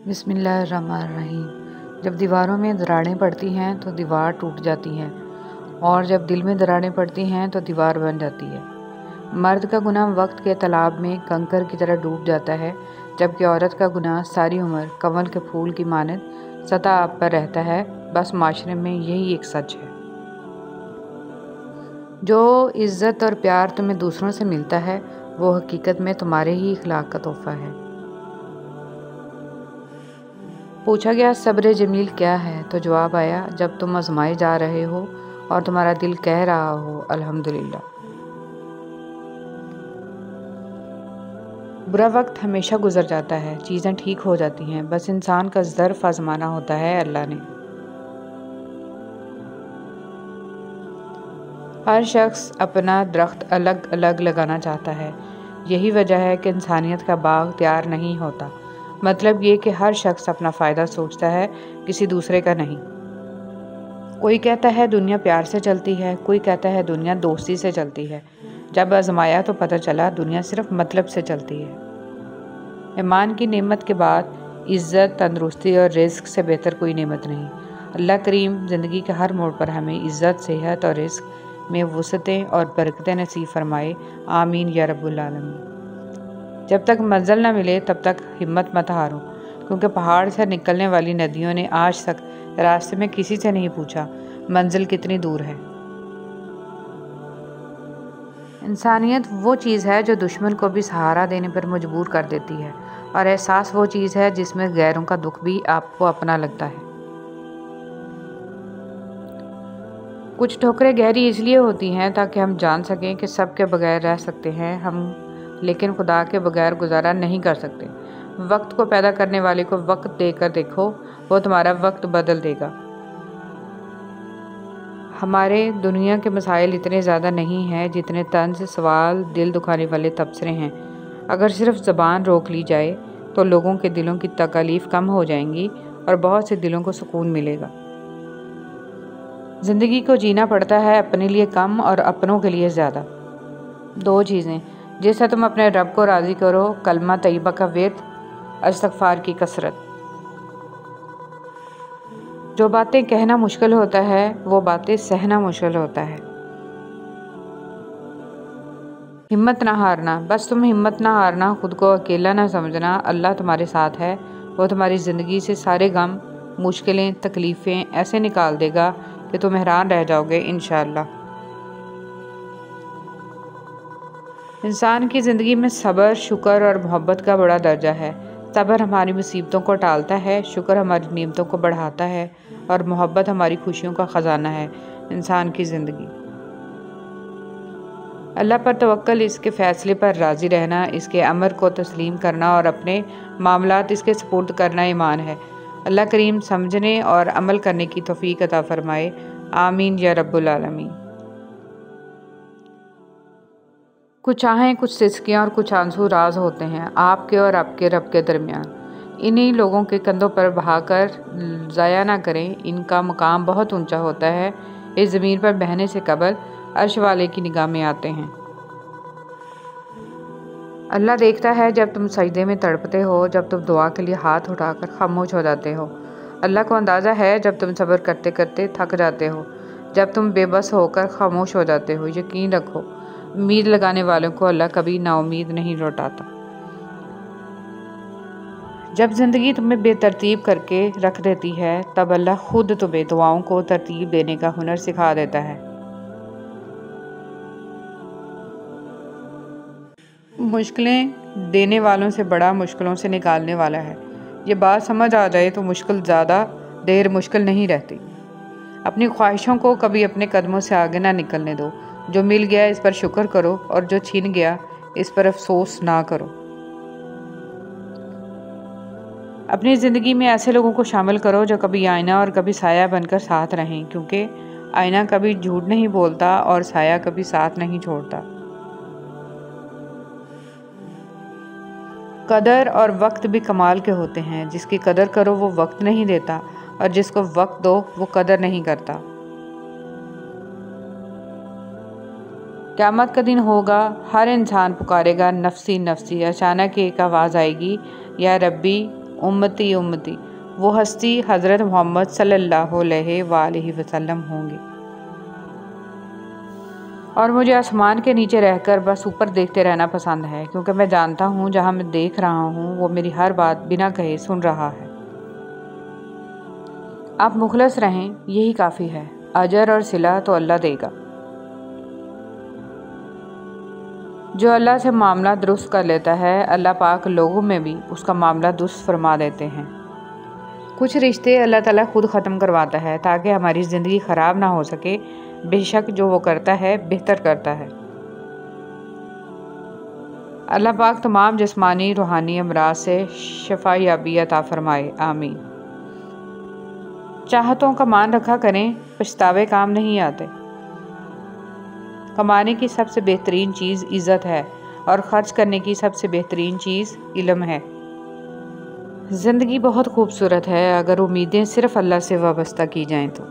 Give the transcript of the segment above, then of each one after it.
बिस्मिल्लाहिर्रहमानिर्रहीम। जब दीवारों में दरारें पड़ती हैं तो दीवार टूट जाती है, और जब दिल में दरारें पड़ती हैं तो दीवार बन जाती है। मर्द का गुनाह वक्त के तालाब में कंकर की तरह डूब जाता है, जबकि औरत का गुनाह सारी उम्र कमल के फूल की मानद सतह आप पर रहता है। बस माशरे में यही एक सच है। जो इज़्ज़त और प्यार तुम्हें दूसरों से मिलता है वो हकीकत में तुम्हारे ही इखलाक का तोहफ़ा है। पूछा गया सब्र जमील क्या है, तो जवाब आया जब तुम आजमाए जा रहे हो और तुम्हारा दिल कह रहा हो अल्हम्दुलिल्लाह। बुरा वक्त हमेशा गुजर जाता है, चीज़ें ठीक हो जाती हैं, बस इंसान का ज़र्फ आजमाना होता है अल्लाह ने। हर शख्स अपना दरख्त अलग अलग लगाना चाहता है। यही वजह है कि इंसानियत का बाग तैयार नहीं होता। मतलब ये कि हर शख्स अपना फ़ायदा सोचता है, किसी दूसरे का नहीं। कोई कहता है दुनिया प्यार से चलती है, कोई कहता है दुनिया दोस्ती से चलती है। जब आजमाया तो पता चला दुनिया सिर्फ मतलब से चलती है। ईमान की नेमत के बाद इज़्ज़त, तंदुरुस्ती और रिज़्क से बेहतर कोई नेमत नहीं। अल्लाह करीम ज़िंदगी के हर मोड़ पर हमें इज़्ज़त, सेहत और रिज़्क में वुसअतें और बरकतें नसीब फरमाए। आमीन या रब्बुल आलमीन। जब तक मंजिल न मिले तब तक हिम्मत मत हारो, क्योंकि पहाड़ से निकलने वाली नदियों ने आज तक रास्ते में किसी से नहीं पूछा मंजिल कितनी दूर है। इंसानियत वो चीज़ है जो दुश्मन को भी सहारा देने पर मजबूर कर देती है, और एहसास वो चीज़ है जिसमें गैरों का दुख भी आपको अपना लगता है। कुछ ठोकरें गहरी इसलिए होती हैं ताकि हम जान सकें कि सब के बगैर रह सकते हैं हम, लेकिन खुदा के बगैर गुजारा नहीं कर सकते। वक्त को पैदा करने वाले को वक्त देकर देखो, वो तुम्हारा वक्त बदल देगा। हमारे दुनिया के मसाइल इतने ज़्यादा नहीं हैं जितने तंज, सवाल, दिल दुखाने वाले तबसरे हैं। अगर सिर्फ ज़बान रोक ली जाए तो लोगों के दिलों की तकलीफ़ कम हो जाएंगी और बहुत से दिलों को सुकून मिलेगा। ज़िंदगी को जीना पड़ता है अपने लिए कम और अपनों के लिए ज़्यादा। दो चीज़ें जिससे तुम अपने रब को राज़ी करो, कलमा तैयबा का विर्द, इस्तिग़फ़ार की कसरत। जो बातें कहना मुश्किल होता है वो बातें सहना मुश्किल होता है। हिम्मत ना हारना, बस तुम हिम्मत ना हारना, खुद को अकेला ना समझना। अल्लाह तुम्हारे साथ है, वो तुम्हारी ज़िंदगी से सारे गम, मुश्किलें, तकलीफ़ें ऐसे निकाल देगा कि तुम हैरान रह जाओगे इंशाअल्लाह। इंसान की ज़िंदगी में सब्र, शुक्र और मोहब्बत का बड़ा दर्जा है। सब्र हमारी मुसीबतों को टालता है, शुक्र हमारी नेमतों को बढ़ाता है और मोहब्बत हमारी खुशियों का ख़जाना है। इंसान की ज़िंदगी अल्लाह पर तवक्ल, इसके फ़ैसले पर राज़ी रहना, इसके अमर को तस्लीम करना और अपने मामलात इसके सुपुर्द करना ईमान है। अल्लाह करीम समझने और अमल करने की तौफ़ीक अता फ़रमाए। आमीन या रब्बुल आलमीन। कुछ आहें, कुछ सिसकियाँ और कुछ आंसू राज होते हैं आपके और आपके रब के दरमियान। इन्हीं लोगों के कंधों पर बहाकर ज़ाया ना करें, इनका मकाम बहुत ऊंचा होता है। इस ज़मीन पर बहने से कबल अर्श वाले की निगाह में आते हैं। अल्लाह देखता है जब तुम सजदे में तड़पते हो, जब तुम दुआ के लिए हाथ उठाकर खामोश हो जाते हो। अल्लाह को अंदाज़ा है जब तुम सब्र करते करते थक जाते हो, जब तुम बेबस होकर खामोश हो जाते हो। यकीन रखो, उम्मीद लगाने वालों को अल्लाह कभी नाउम्मीद नहीं लौटाता। जब ज़िंदगी तुम्हें बेतरतीब करके रख देती है तब अल्लाह खुद तुम्हें दुआओं को तरतीब देने का हुनर सिखा देता है। मुश्किलें देने वालों से बड़ा मुश्किलों से निकालने वाला है। ये बात समझ आ जाए तो मुश्किल ज़्यादा देर मुश्किल नहीं रहती। अपनी ख्वाहिशों को कभी अपने कदमों से आगे ना निकलने दो। जो मिल गया इस पर शुक्र करो और जो छीन गया इस पर अफसोस ना करो। अपनी ज़िंदगी में ऐसे लोगों को शामिल करो जो कभी आईना और कभी साया बनकर साथ रहें, क्योंकि आईना कभी झूठ नहीं बोलता और साया कभी साथ नहीं छोड़ता। कदर और वक्त भी कमाल के होते हैं। जिसकी कदर करो वो वक्त नहीं देता, और जिसको वक्त दो वो कदर नहीं करता। क़यामत का दिन होगा, हर इंसान पुकारेगा नफ्सी नफ्सी। अचानक एक आवाज़ आएगी, या रब्बी उम्मती उम्मती, वो हस्ती हज़रत मोहम्मद सल्लल्लाहु अलैहि वसल्लम होंगे। और मुझे आसमान के नीचे रहकर बस ऊपर देखते रहना पसंद है, क्योंकि मैं जानता हूँ जहाँ मैं देख रहा हूँ वो मेरी हर बात बिना कहे सुन रहा है। आप मुखलस रहें, यही काफ़ी है। अजर और सिला तो अल्लाह देगा। जो अल्लाह से मामला दुरुस्त कर लेता है, अल्लाह पाक लोगों में भी उसका मामला दुरुस्त फरमा देते हैं। कुछ रिश्ते अल्लाह ताला खुद ख़त्म करवाता है ताकि हमारी ज़िंदगी ख़राब ना हो सके। बेशक जो वो करता है बेहतर करता है। अल्लाह पाक तमाम जिस्मानी रूहानी अमराज से शफा याबी अता फरमाए, आमीन। चाहतों का मान रखा करें, पछतावे काम नहीं आते। कमाने की सबसे बेहतरीन चीज़ इज़्ज़त है और ख़र्च करने की सबसे बेहतरीन चीज़ इल्म है। ज़िंदगी बहुत खूबसूरत है अगर उम्मीदें सिर्फ़ अल्लाह से वाबस्ता की जाएं तो।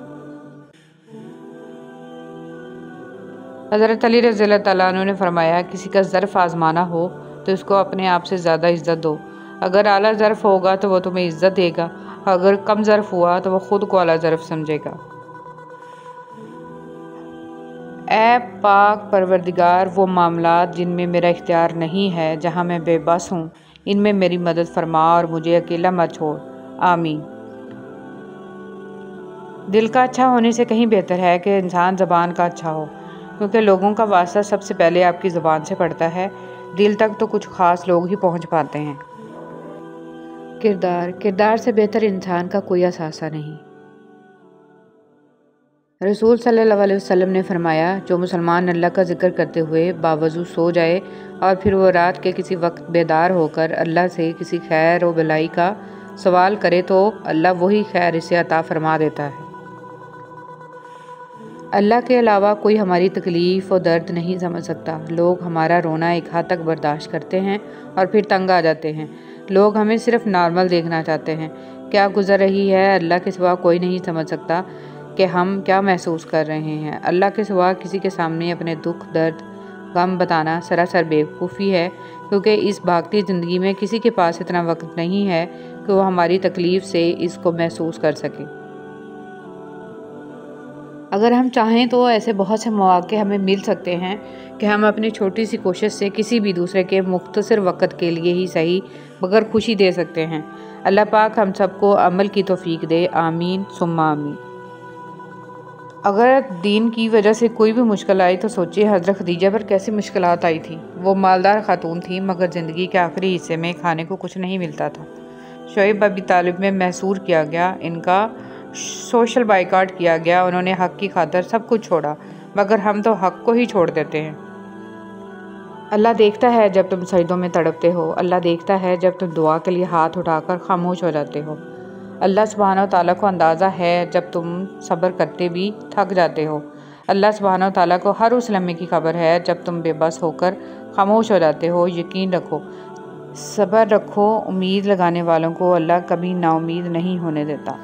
हज़रत अली रज़ियल्लाहु तआला अन्हु ने फरमाया, किसी का ज़र्फ़ आज़माना हो तो उसको अपने आप से ज़्यादा इज़्ज़त दो। अगर आला ज़र्फ़ होगा तो वह तुम्हें इज़्ज़त देगा, अगर कम ज़र्फ़ हुआ तो वह खुद को आला ज़र्फ़ समझेगा। ऐ पाक परवरदिगार, वो मामलात जिनमें मेरा इख्तियार नहीं है, जहाँ मैं बेबस हूँ, इनमें मेरी मदद फरमा और मुझे अकेला मत छोड़, आमीन। दिल का अच्छा होने से कहीं बेहतर है कि इंसान ज़बान का अच्छा हो, क्योंकि लोगों का वास्ता सबसे पहले आपकी ज़बान से पड़ता है। दिल तक तो कुछ ख़ास लोग ही पहुँच पाते हैं। किरदार से बेहतर इंसान का कोई असासा नहीं। रसूल सल्लल्लाहु अलैहि वसल्लम ने फरमाया, जो मुसलमान अल्लाह का ज़िक्र करते हुए बावजू सो जाए और फिर वो रात के किसी वक्त बेदार होकर अल्लाह से किसी खैर व भलाई का सवाल करे तो अल्लाह वही खैर इसे अता फरमा देता है। अल्लाह के अलावा कोई हमारी तकलीफ़ और दर्द नहीं समझ सकता। लोग हमारा रोना एक हद तक बर्दाश्त करते हैं और फिर तंग आ जाते हैं। लोग हमें सिर्फ नॉर्मल देखना चाहते हैं। क्या गुजर रही है, अल्लाह के सिवा कोई नहीं समझ सकता कि हम क्या महसूस कर रहे हैं। अल्लाह के सिवा किसी के सामने अपने दुख दर्द गम बताना सरासर बेवकूफ़ी है, क्योंकि इस भागती ज़िंदगी में किसी के पास इतना वक्त नहीं है कि वो हमारी तकलीफ़ से इसको महसूस कर सके। अगर हम चाहें तो ऐसे बहुत से मौके हमें मिल सकते हैं कि हम अपनी छोटी सी कोशिश से किसी भी दूसरे के मुख्तसर वक़्त के लिए ही सही मगर खुशी दे सकते हैं। अल्लाह पाक हम सबको अमल की तौफीक दे, आमीन सुम्मा आमीन। अगर दीन की वजह से कोई भी मुश्किल आई तो सोचिए हज़रत खदीजा पर कैसी मुश्किलात आई थी। वो मालदार खातून थी मगर ज़िंदगी के आखिरी हिस्से में खाने को कुछ नहीं मिलता था। शोएब अबी तालिब में महसूर किया गया, इनका सोशल बाइकाट किया गया। उन्होंने हक़ की खातिर सब कुछ छोड़ा, मगर हम तो हक़ को ही छोड़ देते हैं। अल्लाह देखता है जब तुम सजदों में तड़पते हो। अल्लाह देखता है जब तुम दुआ के लिए हाथ उठाकर खामोश हो जाते हो। अल्लाह सुब्हानो ताला को अंदाज़ा है जब तुम सब्र करते भी थक जाते हो। अल्लाह सुब्हानो ताला को हर उस लम्हे की खबर है जब तुम बेबस होकर खामोश हो जाते हो। यकीन रखो, सब्र रखो, उम्मीद लगाने वालों को अल्लाह कभी नाउमीद नहीं होने देता।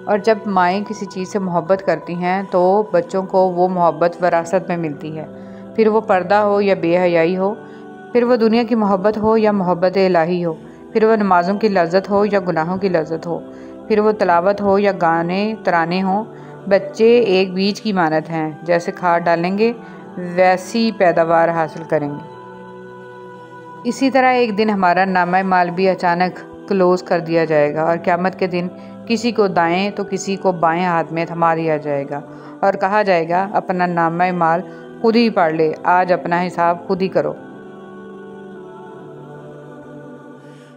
और जब माएँ किसी चीज़ से मोहब्बत करती हैं तो बच्चों को वो मोहब्बत विरासत में मिलती है, फिर वो पर्दा हो या बेहयाई हो, फिर वो दुनिया की मोहब्बत हो या मोहब्बत इलाही हो, फिर वो नमाज़ों की लज्जत हो या गुनाहों की लज्जत हो, फिर वो तिलावत हो या गाने तराने हों। बच्चे एक बीज की मानत हैं, जैसे खाद डालेंगे वैसी पैदावार हासिल करेंगे। इसी तरह एक दिन हमारा नामा माल भी अचानक क्लोज़ कर दिया जाएगा और क़यामत के दिन किसी को दाएं तो किसी को बाएं हाथ में थमा दिया जाएगा और कहा जाएगा, अपना नामा माल खुद ही पढ़ ले, आज अपना हिसाब खुद ही करो।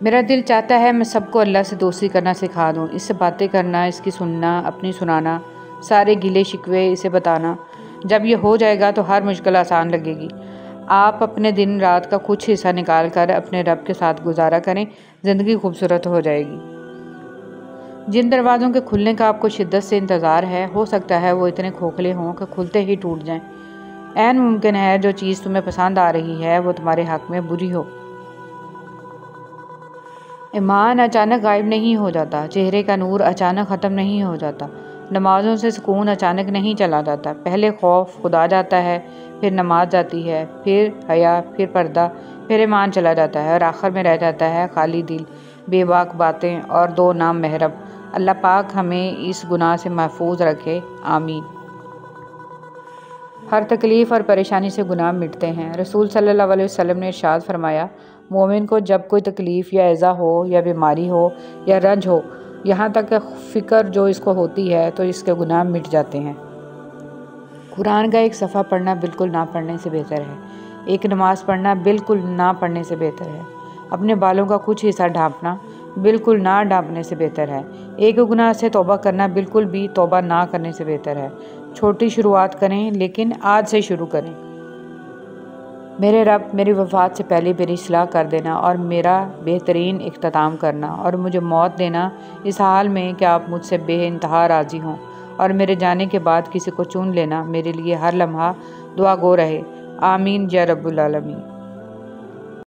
मेरा दिल चाहता है मैं सबको अल्लाह से दोस्ती करना सिखा दूँ, इससे बातें करना, इसकी सुनना, अपनी सुनाना, सारे गिले शिकवे इसे बताना। जब ये हो जाएगा तो हर मुश्किल आसान लगेगी। आप अपने दिन रात का कुछ हिस्सा निकाल कर अपने रब के साथ गुजारा करें, ज़िंदगी खूबसूरत हो जाएगी। जिन दरवाज़ों के खुलने का आपको शिद्दत से इंतज़ार है, हो सकता है वो इतने खोखले हों कि खुलते ही टूट जाएं। ऐन मुमकिन है जो चीज़ तुम्हें पसंद आ रही है वो तुम्हारे हक़ में बुरी हो। ईमान अचानक गायब नहीं हो जाता, चेहरे का नूर अचानक ख़त्म नहीं हो जाता, नमाज़ों से सुकून अचानक नहीं चला जाता। पहले खौफ खुदा जाता है, फिर नमाज जाती है, फिर हया, फिर पर्दा, फिर ईमान चला जाता है और आखिर में रह जाता है खाली दिल, बेबाक बातें और दो नाम महरम। अल्लाह पाक हमें इस गुनाह से महफूज रखे, आमीन। हर तकलीफ़ और परेशानी से गुनाह मिटते हैं। रसूल सल्लल्लाहु अलैहि वसल्लम ने इरशाद फरमाया, मोमिन को जब कोई तकलीफ़ या ऐज़ा हो या बीमारी हो या रंज हो, यहाँ तक कि फ़िक्र जो इसको होती है, तो इसके गुनाह मिट जाते हैं। कुरान का एक सफ़ा पढ़ना बिल्कुल ना पढ़ने से बेहतर है। एक नमाज़ पढ़ना बिल्कुल ना पढ़ने से बेहतर है। अपने बालों का कुछ हिस्सा ढाँपना बिल्कुल ना ढाँपने से बेहतर है। एक गुनाह से तौबा करना बिल्कुल भी तौबा ना करने से बेहतर है। छोटी शुरुआत करें, लेकिन आज से शुरू करें। मेरे रब, मेरी वफ़ात से पहले मेरी इस्लाह कर देना और मेरा बेहतरीन इख्तिताम करना और मुझे मौत देना इस हाल में कि आप मुझसे बेइंतहा राज़ी हों, और मेरे जाने के बाद किसी को चुन लेना मेरे लिए हर लम्हा दुआ गो रहे। आमीन या रब्बुल आलमीन।